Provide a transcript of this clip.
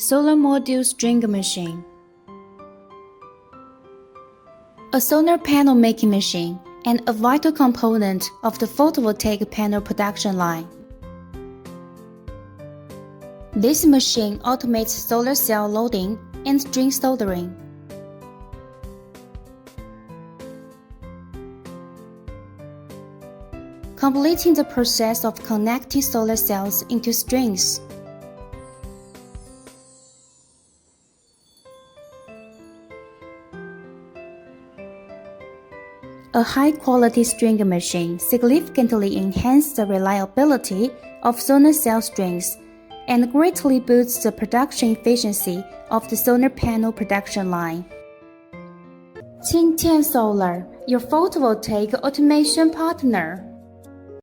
Solar module string machine. A solar panel making machine and a vital component of the photovoltaic panel production line. This machine automates solar cell loading and string soldering. Completing the process of connecting solar cells into strings. A high-quality string machine significantly enhances the reliability of solar cell strings and greatly boosts the production efficiency of the solar panel production line. ChinTiyan Solar, your photovoltaic automation partner.